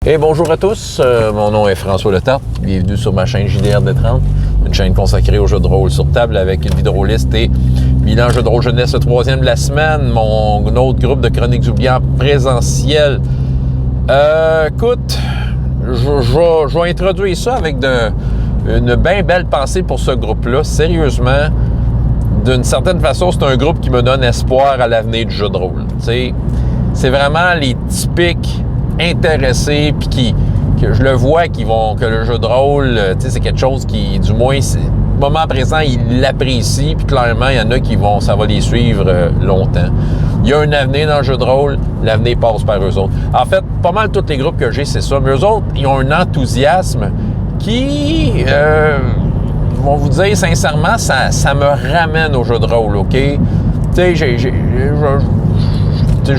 Et bonjour à tous, mon nom est François Letarte, bienvenue sur ma chaîne JDR-D30, une chaîne consacrée aux jeux de rôle sur table avec une vidéoliste et bilan jeu de rôle jeunesse le 3e de la semaine, mon autre groupe de chroniques oubliées en présentiel. Écoute, je vais introduire ça avec une bien belle pensée pour ce groupe-là. Sérieusement, d'une certaine façon, c'est un groupe qui me donne espoir à l'avenir du jeu de rôle. T'sais, c'est vraiment les typiques intéressés, puis que je le vois que le jeu de rôle, c'est quelque chose qui, du moins, au moment présent, ils l'apprécient, puis clairement, il y en a ça va les suivre longtemps. Il y a un avenir dans le jeu de rôle, l'avenir passe par eux autres. En fait, pas mal tous les groupes que j'ai, c'est ça, mais eux autres, ils ont un enthousiasme qui, vont vous dire sincèrement, ça me ramène au jeu de rôle, OK? Tu sais, je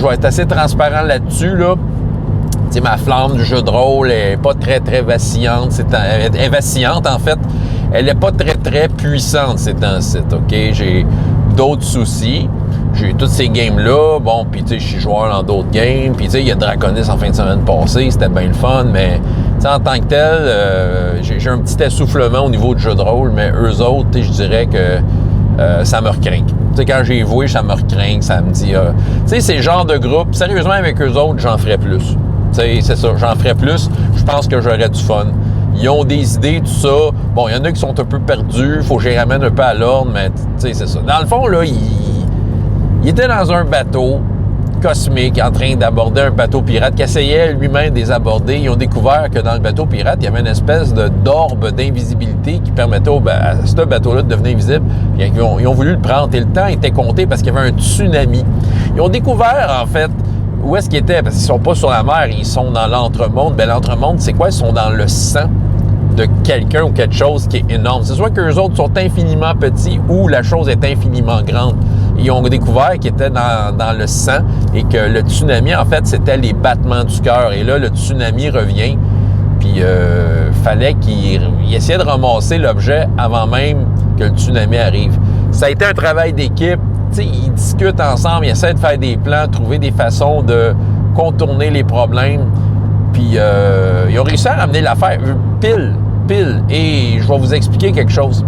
vais être assez transparent là-dessus, là. T'sais, ma flamme du jeu de rôle est pas très, très vacillante. Elle est vacillante, en fait. Elle est pas très, très puissante ces temps-ci, OK? J'ai d'autres soucis. J'ai eu tous ces games-là. Bon, puis tu sais, je suis joueur dans d'autres games. Puis tu sais, il y a Draconis en fin de semaine passée. C'était bien le fun, mais en tant que tel, j'ai un petit essoufflement au niveau du jeu de rôle. Mais eux autres, je dirais que ça me recrinque. Tu sais, quand j'ai voué, ça me recrinque. Ça me dit... tu sais, ces genres de groupes, sérieusement, avec eux autres, j'en ferais plus. C'est ça, j'en ferais plus. Je pense que j'aurais du fun. Ils ont des idées, tout ça. Bon, il y en a qui sont un peu perdus. Il faut que je les ramène un peu à l'ordre, mais tu sais, c'est ça. Dans le fond, là, il était dans un bateau cosmique en train d'aborder un bateau pirate qui essayait lui-même de les aborder. Ils ont découvert que dans le bateau pirate, il y avait une espèce d'orbe d'invisibilité qui permettait à ce bateau-là de devenir invisible. Ils ont voulu le prendre et le temps était compté parce qu'il y avait un tsunami. Ils ont découvert, en fait, où est-ce qu'ils étaient? Parce qu'ils sont pas sur la mer, ils sont dans l'entremonde. Ben l'entremonde, c'est quoi? Ils sont dans le sang de quelqu'un ou quelque chose qui est énorme. C'est soit qu'eux autres sont infiniment petits ou la chose est infiniment grande. Ils ont découvert qu'ils étaient dans le sang et que le tsunami, en fait, c'était les battements du cœur. Et là, le tsunami revient, puis fallait qu'ils essayaient de ramasser l'objet avant même que le tsunami arrive. Ça a été un travail d'équipe. T'sais, ils discutent ensemble, ils essaient de faire des plans, trouver des façons de contourner les problèmes. Puis ils ont réussi à ramener l'affaire pile. Et je vais vous expliquer quelque chose.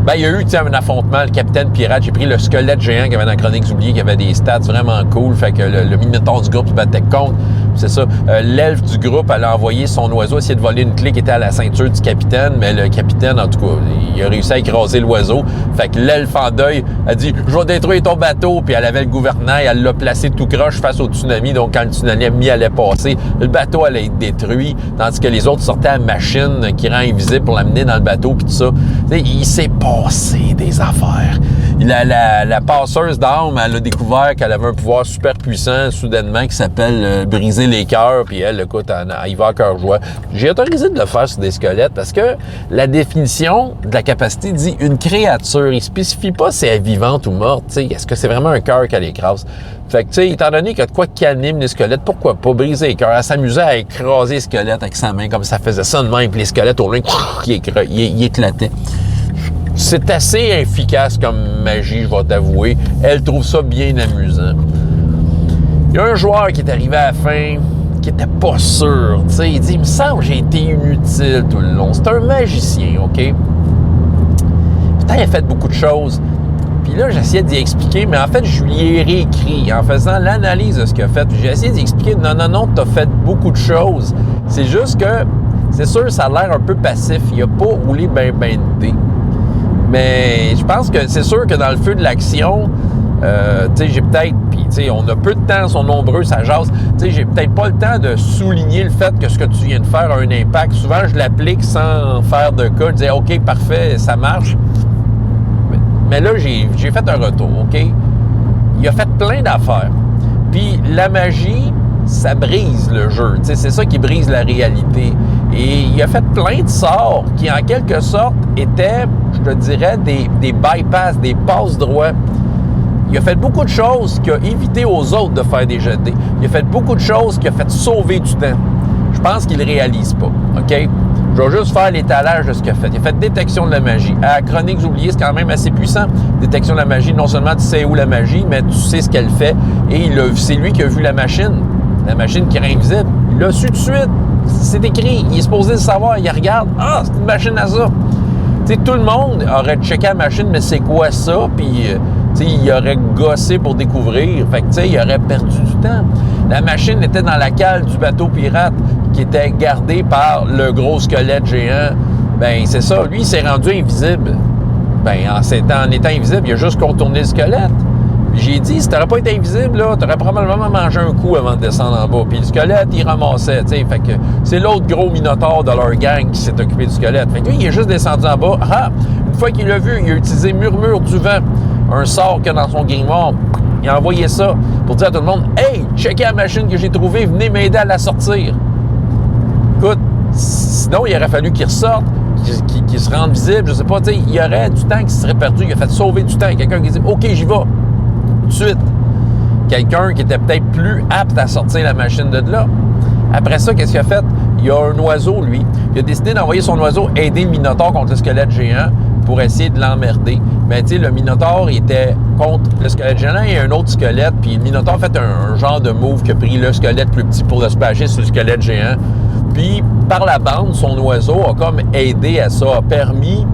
Ben, il y a eu un affrontement, le capitaine pirate. J'ai pris le squelette géant qu'il y avait dans Chroniques oubliées, qui avait des stats vraiment cool. Fait que le minotaure du groupe se battait contre. C'est ça. L'elfe du groupe, elle a envoyé son oiseau essayer de voler une clé qui était à la ceinture du capitaine. Mais le capitaine, en tout cas, il a réussi à écraser l'oiseau. Fait que l'elfe en deuil a dit « Je vais détruire ton bateau ». Puis elle avait le gouvernail, elle l'a placé tout croche face au tsunami. Donc quand le tsunami allait passer, le bateau allait être détruit. Tandis que les autres sortaient à la machine qui rend invisible pour l'amener dans le bateau. Puis tout ça. T'sais, il s'est passé des affaires. La passeuse d'armes, elle a découvert qu'elle avait un pouvoir super puissant soudainement qui s'appelle briser les cœurs, puis elle, écoute, elle y va à cœur joie. J'ai autorisé de le faire sur des squelettes parce que la définition de la capacité dit une créature. Il spécifie pas si elle est vivante ou morte. T'sais. Est-ce que c'est vraiment un cœur qu'elle écrase? Fait que, tu sais, étant donné qu'il y a de quoi qui anime les squelettes, pourquoi pas briser les cœurs? Elle s'amusait à écraser les squelettes avec sa main, comme ça faisait ça de même, puis les squelettes au loin, ils éclataient. C'est assez efficace comme magie, je vais t'avouer. Elle trouve ça bien amusant. Il y a un joueur qui est arrivé à la fin, qui était pas sûr. Tu sais, il dit, il me semble que j'ai été inutile tout le long. C'est un magicien, OK? Putain, il a fait beaucoup de choses. Puis là, j'essayais d'y expliquer, mais en fait, je lui ai réécrit en faisant l'analyse de ce qu'il a fait. J'ai essayé d'y expliquer, non, t'as fait beaucoup de choses. C'est juste que, c'est sûr, ça a l'air un peu passif. Il a pas roulé ben de dés. Mais je pense que c'est sûr que dans le feu de l'action, tu sais, j'ai peut-être, puis tu sais, on a peu de temps, ils sont nombreux, ça jase, tu sais, j'ai peut-être pas le temps de souligner le fait que ce que tu viens de faire a un impact. Souvent, je l'applique sans faire de cas, je disais, OK, parfait, ça marche. Mais là, j'ai fait un retour, OK? Il a fait plein d'affaires. Puis la magie, ça brise le jeu. Tu sais, c'est ça qui brise la réalité. Et il a fait plein de sorts qui, en quelque sorte, étaient, je te dirais, des bypass, des passes-droits. Il a fait beaucoup de choses qui ont évité aux autres de faire des jets de dés. Il a fait beaucoup de choses qui ont fait sauver du temps. Je pense qu'il ne réalise pas, OK? Je vais juste faire l'étalage de ce qu'il a fait. Il a fait détection de la magie. À Chroniques oubliées, c'est quand même assez puissant. Détection de la magie, non seulement tu sais où la magie, mais tu sais ce qu'elle fait. Et c'est lui qui a vu la machine. la machine qui rend invisible, il l'a su tout de suite. C'est écrit, il est supposé le savoir, il regarde, ah, c'est une machine à ça. Tu sais, tout le monde aurait checké la machine, mais c'est quoi ça? Puis, tu sais, il aurait gossé pour découvrir. Fait que, tu sais, il aurait perdu du temps. La machine était dans la cale du bateau pirate qui était gardé par le gros squelette géant. Ben c'est ça. Lui, il s'est rendu invisible. Ben en étant invisible, il a juste contourné le squelette. Puis j'ai dit, si t'aurais pas été invisible, là, t'aurais probablement mangé un coup avant de descendre en bas. Puis le squelette, il ramassait, tu sais. Fait que c'est l'autre gros minotaure de leur gang qui s'est occupé du squelette. Fait que lui, il est juste descendu en bas. Ah! Une fois qu'il l'a vu, il a utilisé Murmure du vent, un sort qu'il a dans son grimoire. Il a envoyé ça pour dire à tout le monde, « Hey, checkez la machine que j'ai trouvée, venez m'aider à la sortir. » Écoute, sinon, il aurait fallu qu'il ressorte, qu'il se rende visible, je sais pas, tu sais, il y aurait du temps qui se serait perdu. Il a fait sauver du temps. Quelqu'un qui dit, OK, j'y vais. Tout de suite. Quelqu'un qui était peut-être plus apte à sortir la machine de là. Après ça, qu'est-ce qu'il a fait? Il y a un oiseau, lui. Il a décidé d'envoyer son oiseau aider le Minotaure contre le squelette géant pour essayer de l'emmerder. Mais tu sais, le Minotaure était contre le squelette géant et un autre squelette. Puis le Minotaure a fait un genre de move qui a pris le squelette plus petit pour le splasher sur le squelette géant. Puis, par la bande, son oiseau a comme aidé à ça, a permis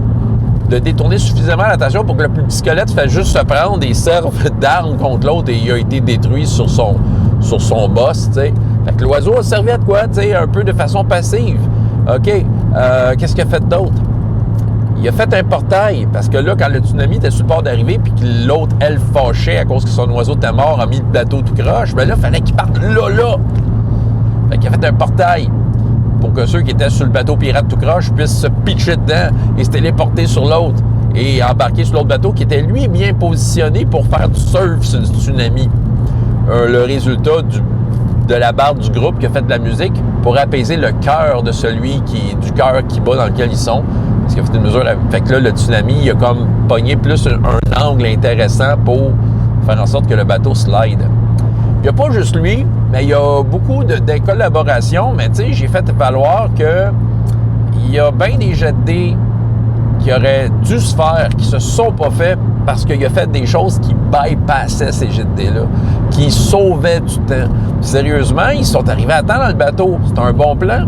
de détourner suffisamment l'attention pour que le plus petit squelette fasse juste se prendre et serve d'arme contre l'autre et il a été détruit sur son boss, tu sais. Fait que l'oiseau a servi à quoi, tu sais, un peu de façon passive. OK, qu'est-ce qu'il a fait d'autre? Il a fait un portail, parce que là, quand le tsunami était sur le bord d'arriver, puis que l'autre, elle, fâchait à cause que son oiseau était mort, a mis le bateau tout croche, ben là, il fallait qu'il parte là. Fait qu'il a fait un portail pour que ceux qui étaient sur le bateau pirate tout croche puissent se pitcher dedans et se téléporter sur l'autre et embarquer sur l'autre bateau qui était, lui, bien positionné pour faire du surf sur le tsunami. Le résultat de la barre du groupe qui a fait de la musique pour apaiser le cœur de du cœur qui bat dans lequel ils sont. Parce qu'il a fait une mesure. Fait que là, le tsunami, il a comme pogné plus un angle intéressant pour faire en sorte que le bateau slide. Il n'y a pas juste lui, mais il y a beaucoup de collaborations. Mais tu sais, j'ai fait valoir que il y a bien des jets de dés qui auraient dû se faire, qui se sont pas faits parce qu'il a fait des choses qui bypassaient ces jets de dés-là, qui sauvaient du temps. Sérieusement, ils sont arrivés à temps dans le bateau. C'est un bon plan.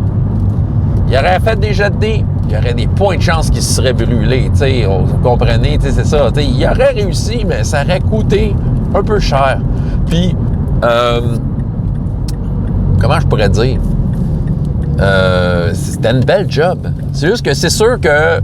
Il aurait fait des jets de dés. Il y aurait des points de chance qui se seraient brûlés. Vous comprenez, c'est ça. T'sais, il aurait réussi, mais ça aurait coûté un peu cher. Puis, comment je pourrais dire? C'était une belle job. C'est juste que c'est sûr que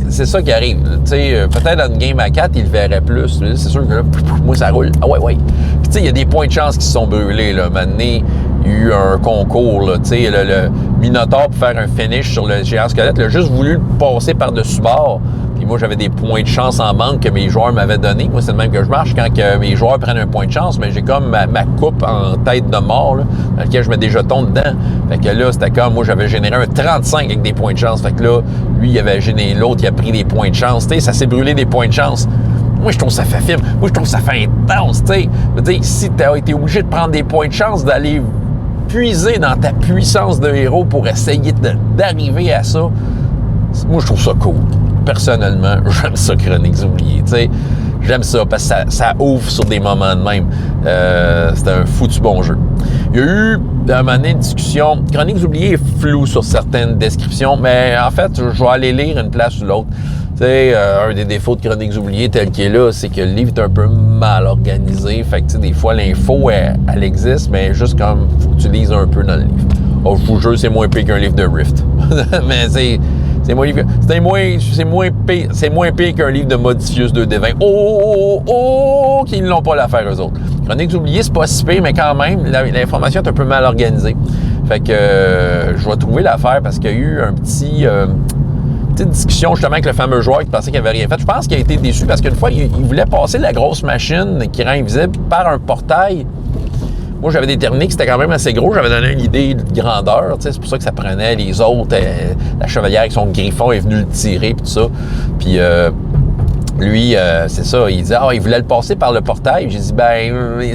c'est ça qui arrive. Peut-être dans une game à 4, il le verrait plus. C'est sûr que là, moi, ça roule. Ah ouais. Puis, il y a des points de chance qui se sont brûlés. Là. Maintenant, il y a eu un concours. Là, le Minotaure, pour faire un finish sur le géant squelette, il a juste voulu le passer par-dessus bord. Puis moi, j'avais des points de chance en banque que mes joueurs m'avaient donné. Moi, c'est le même que je marche quand que mes joueurs prennent un point de chance, mais j'ai comme ma coupe en tête de mort, là, dans laquelle je mets des jetons dedans. Fait que là, c'était comme, moi, j'avais généré un 35 avec des points de chance. Fait que là, lui, il avait généré l'autre, il a pris des points de chance. Tu sais, ça s'est brûlé des points de chance. Moi, je trouve ça fait film. Moi, je trouve ça fait intense, tu sais. Je veux dire, si tu as été obligé de prendre des points de chance, d'aller puiser dans ta puissance de héros pour essayer d'arriver à ça, moi, je trouve ça cool. Personnellement, j'aime ça, Chroniques oubliées. T'sais, j'aime ça parce que ça ouvre sur des moments de même. C'était un foutu bon jeu. Il y a eu, à un moment donné, une discussion. Chroniques oubliées est flou sur certaines descriptions, mais en fait, je vais aller lire une place ou l'autre. Un des défauts de Chroniques oubliées tel qu'il est là, c'est que le livre est un peu mal organisé. Fait que, des fois, l'info, elle existe, mais juste comme, faut que tu lises un peu dans le livre. Oh, je vous jure, c'est moins pire qu'un livre de Rift. Mais c'est moins pire qu'un livre de Modifius 2D20. Qu'ils ne l'ont pas l'affaire, eux autres. Chroniques oubliées, c'est pas si pire, mais quand même, l'information est un peu mal organisée. Fait que je vais trouver l'affaire parce qu'il y a eu petite discussion justement avec le fameux joueur qui pensait qu'il n'avait rien fait. Je pense qu'il a été déçu parce qu'une fois, il voulait passer la grosse machine qui rend invisible par un portail. Moi, j'avais déterminé que c'était quand même assez gros. J'avais donné une idée de grandeur. C'est pour ça que ça prenait les autres. La chevalière avec son griffon est venue le tirer, puis tout ça. Puis lui, c'est ça, il disait, il voulait le passer par le portail. J'ai dit,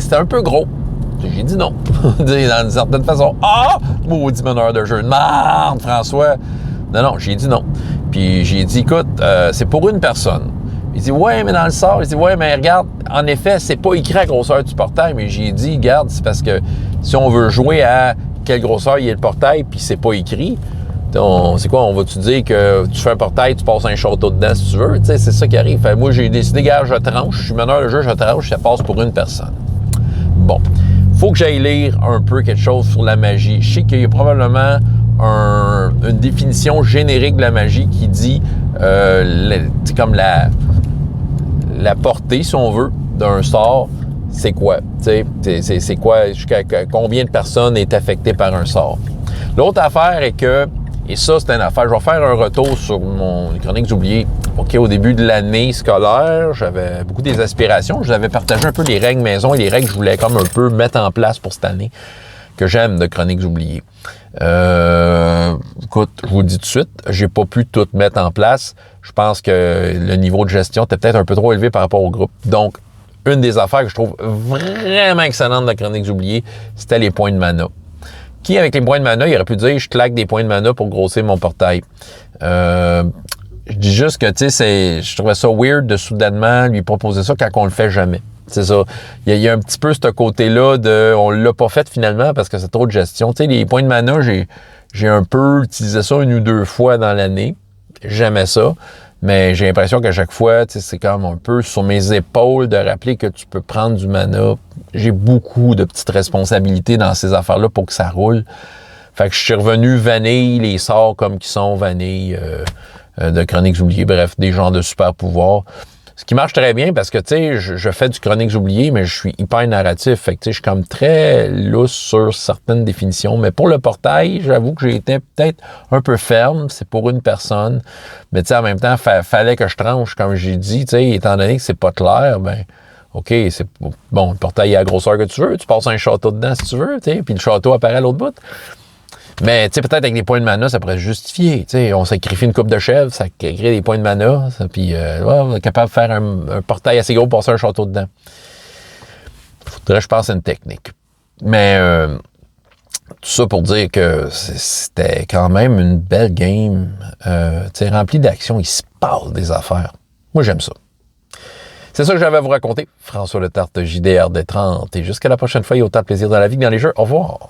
c'était un peu gros. J'ai dit non. Dans une certaine façon. Maudit meneur de jeu de merde, François. Non, j'ai dit non. Puis j'ai dit, écoute, c'est pour une personne. Il dit, ouais, mais dans le sort, il dit, ouais, mais regarde, en effet, c'est pas écrit à la grosseur du portail, mais j'ai dit, regarde, c'est parce que Si on veut jouer à quelle grosseur il est le portail, puis c'est pas écrit, c'est quoi, on va-tu dire que tu fais un portail, tu passes un château dedans si tu veux? Tu sais, c'est ça qui arrive. Fait, moi, j'ai décidé, gars, je tranche, je suis meneur de jeu, je tranche, ça passe pour une personne. Bon, faut que j'aille lire un peu quelque chose sur la magie. Je sais qu'il y a probablement une définition générique de la magie qui dit comme la portée, si on veut, d'un sort, c'est quoi? C'est quoi? Jusqu'à combien de personnes est affectées par un sort? L'autre affaire est que, et ça, c'est une affaire, je vais faire un retour sur mon chronique oubliées. OK, au début de l'année scolaire, j'avais beaucoup des aspirations. Je vous avais partagé un peu les règles maison et les règles que je voulais comme un peu mettre en place pour cette année que j'aime de chroniques oubliées. Écoute, je vous le dis tout de suite, j'ai pas pu tout mettre en place. Je pense que le niveau de gestion était peut-être un peu trop élevé par rapport au groupe. Donc, une des affaires que je trouve vraiment excellente de chroniques oubliées, c'était les points de mana. Qui, avec les points de mana, il aurait pu dire « je claque des points de mana pour grossir mon portail ». Je dis juste que, tu sais, je trouvais ça weird de soudainement lui proposer ça quand on le fait jamais. C'est ça. Il y a un petit peu ce côté-là de on l'a pas fait finalement parce que c'est trop de gestion. Tu sais, les points de mana, j'ai un peu utilisé ça une ou deux fois dans l'année. J'aimais ça. Mais j'ai l'impression qu'à chaque fois, tu sais, c'est comme un peu sur mes épaules de rappeler que tu peux prendre du mana. J'ai beaucoup de petites responsabilités dans ces affaires-là pour que ça roule. Fait que je suis revenu vanille, les sorts comme qui sont vanille de chroniques oubliées. Bref, des genres de super pouvoirs. Ce qui marche très bien parce que, tu sais, je fais du chroniques oubliées, mais je suis hyper narratif. Fait que, tu sais, je suis comme très lousse sur certaines définitions. Mais pour le portail, j'avoue que j'ai été peut-être un peu ferme. C'est pour une personne. Mais, tu sais, en même temps, fallait que je tranche, comme j'ai dit. Tu sais, étant donné que c'est pas clair, ben OK, c'est bon, le portail est à la grosseur que tu veux. Tu passes un château dedans si tu veux, tu sais, puis le château apparaît à l'autre bout. Mais, tu sais, peut-être avec des points de mana, ça pourrait se justifier. Tu sais, on sacrifie une coupe de chèvre, ça crée des points de mana, puis on est capable de faire un portail assez gros pour passer un château dedans. Faudrait, je pense, une technique. Mais, tout ça pour dire que c'était quand même une belle game, tu sais, remplie d'actions. Il se passe des affaires. Moi, j'aime ça. C'est ça que j'avais à vous raconter. François Letarte, JDR des 30. Et jusqu'à la prochaine fois, il y a autant de plaisir dans la vie que dans les jeux. Au revoir.